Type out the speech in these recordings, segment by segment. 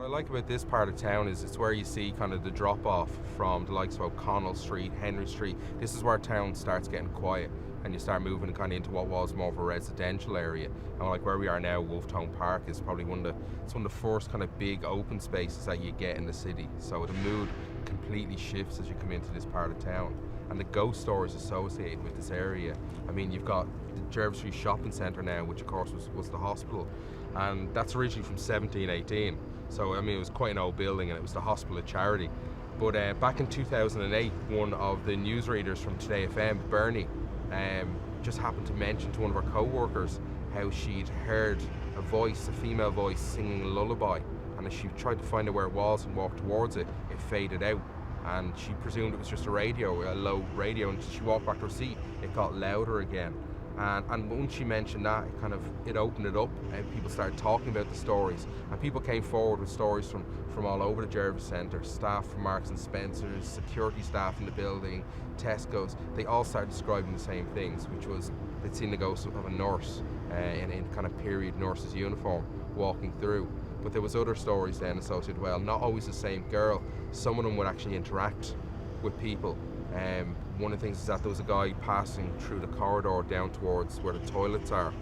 What I like about this part of town is it's where you see kind of the drop off from the likes of O'Connell Street, Henry Street. This is where town starts getting quiet and you start moving kind of into what was more of a residential area. And like where we are now, Wolftown Park is probably one of the first kind of big open spaces that you get in the city. So the mood completely shifts as you come into this part of town. And the ghost stories associated with this area. I mean, you've got the Jervis Street Shopping Centre now, which of course was the hospital, and that's originally from 1718. So I mean, it was quite an old building, and it was the hospital of charity. But back in 2008, one of the newsreaders from Today FM, Bernie, just happened to mention to one of her co-workers how she'd heard a voice, a female voice, singing a lullaby, and as she tried to find out where it was and walked towards it, it faded out. And she presumed it was just a low radio, and she walked back to her seat, it got louder again. And once she mentioned that, it opened it up, and people started talking about the stories, and people came forward with stories from all over the Jervis Centre. Staff from Marks and Spencer's, security staff in the building, Tesco's, they all started describing the same things, which was they'd seen the ghost of a nurse in kind of period nurse's uniform walking through. But there was other stories then associated, well, not always the same girl. Some of them would actually interact with people. One of the things is that there was a guy passing through the corridor down towards where the toilets are,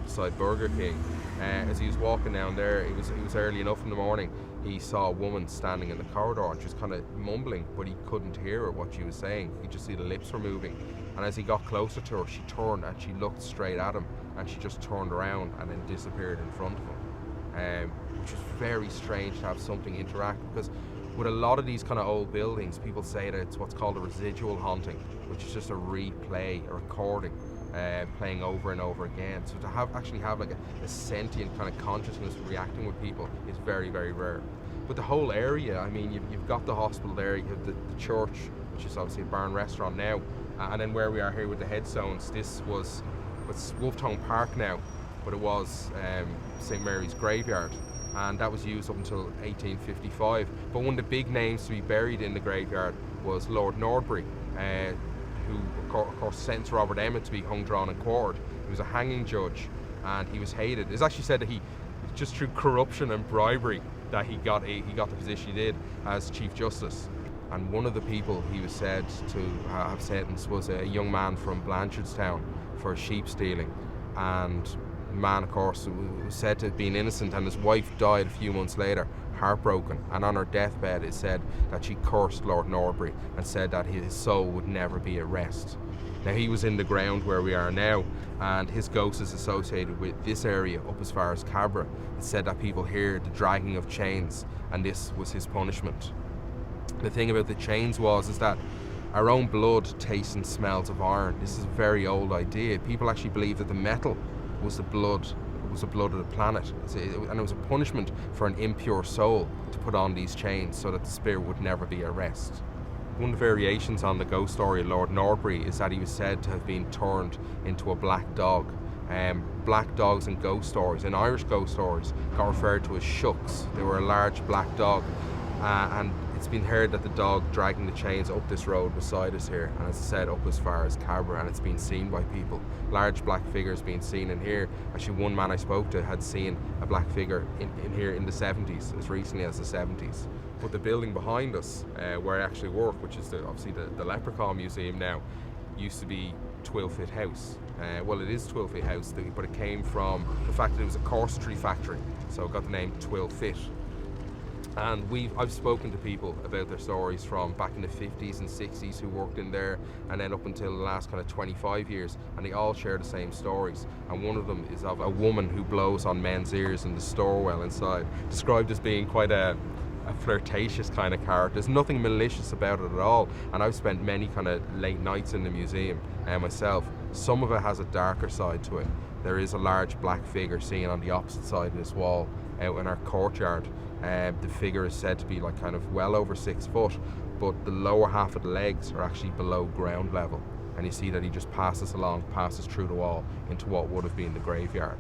beside Burger King. As he was walking down there, it was early enough in the morning, he saw a woman standing in the corridor and she was kind of mumbling, but he couldn't hear her, what she was saying. He just see the lips were moving. And as he got closer to her, she turned and she looked straight at him, and she just turned around and then disappeared in front of him. Which is very strange to have something interact, because with a lot of these kind of old buildings, people say that it's what's called a residual haunting, which is just a replay, a recording, playing over and over again. So to actually have like a sentient kind of consciousness reacting with people is very, very rare. But the whole area, I mean, you've got the hospital there, you have the church, which is obviously a bar and restaurant now, and then where we are here with the headstones, it's Wolftown Park now, but it was St. Mary's graveyard, and that was used up until 1855. But one of the big names to be buried in the graveyard was Lord Norbury, who of course sentenced Robert Emmet to be hung, drawn and quartered. He was a hanging judge, and he was hated. It's actually said that he, just through corruption and bribery, that he got the position he did as Chief Justice. And one of the people he was said to have sentenced was a young man from Blanchardstown for sheep stealing. And the man, of course, was said to have been innocent, and his wife died a few months later, heartbroken. And on her deathbed, it said that she cursed Lord Norbury and said that his soul would never be at rest. Now, he was in the ground where we are now, and his ghost is associated with this area up as far as Cabra. It's said that people hear the dragging of chains, and this was his punishment. The thing about the chains is that our own blood tastes and smells of iron. This is a very old idea. People actually believe that the metal was the blood of the planet, and it was a punishment for an impure soul to put on these chains so that the spirit would never be at rest. One of the variations on the ghost story of Lord Norbury is that he was said to have been turned into a black dog. Black dogs in ghost stories, in Irish ghost stories, got referred to as shucks. They were a large black dog, and it's been heard that the dog dragging the chains up this road beside us here, and as I said, up as far as Cabra, and it's been seen by people. Large black figures being seen in here. Actually, one man I spoke to had seen a black figure in here in the 70s, as recently as the 70s. But the building behind us, where I actually work, which is obviously the Leprechaun Museum now, used to be Twilfit House. Well, it is Twilfit House, but it came from the fact that it was a corsetry factory, so it got the name Twilfit. And I've spoken to people about their stories from back in the 50s and 60s who worked in there, and then up until the last kind of 25 years, and they all share the same stories. And one of them is of a woman who blows on men's ears in the stairwell inside, described as being quite a flirtatious kind of character. There's nothing malicious about it at all, and I've spent many kind of late nights in the museum myself. Some of it has a darker side to it. There is a large black figure seen on the opposite side of this wall out in our courtyard. The figure is said to be like kind of well over 6 foot, but the lower half of the legs are actually below ground level, and you see that he just passes through the wall into what would have been the graveyard.